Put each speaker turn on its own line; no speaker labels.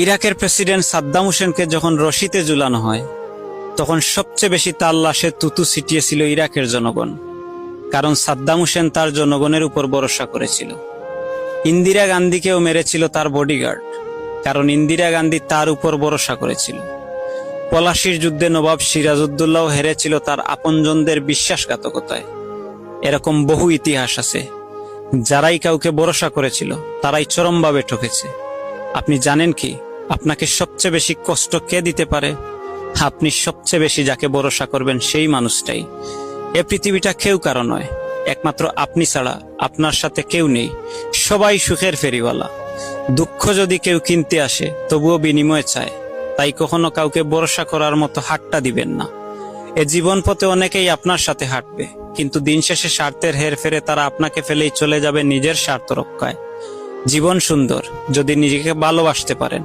ইরাকের প্রেসিডেন্ট সাদ্দাম হোসেনকে যখন রশিতে ঝুলানো হয় তখন সবচেয়ে বেশি তার লাশে থুতু ছিটিয়েছিল ইরাকের জনগণ, কারণ সাদ্দাম হোসেন তার জনগণের উপর ভরসা করেছিল। ইন্দিরা গান্ধীকেও মেরেছিল তার বডিগার্ড, কারণ ইন্দিরা গান্ধী তার উপর ভরসা করেছিল। পলাশির যুদ্ধে নবাব সিরাজউদ্দৌলাও হেরেছিল তার আপনজনদের বিশ্বাসঘাতকতায়। এরকম বহু ইতিহাস আছে। যারাই কাউকে ভরসা করেছিল তারাই চরমভাবে ঠকেছে। আপনি জানেন কি আপনাকে সবচেয়ে বেশি কষ্ট কে দিতে পারে? আপনি সবচেয়ে বেশি যাকে ভরসা করবেন সেই মানুষটাই। এ পৃথিবীটা কেউ কারো নয়, একমাত্র আপনি ছাড়া আপনার সাথে কেউ নেই। সবাই সুখের ফেরিওয়ালা। দুঃখ যদি কেউ কিনতে আসে তবুও বিনিময় চায়। তাই কখনো কাউকে ভরসা করার মতো হাতটা দিবেন না। এ জীবন পথে অনেকেই আপনার সাথে হাঁটবে, কিন্তু দিন শেষে স্বার্থের হেরফেরে তারা আপনাকে ফেলেই চলে যাবে নিজের স্বার্থ রক্ষায়। জীবন সুন্দর যদি নিজেকে ভালোবাসতে পারেন।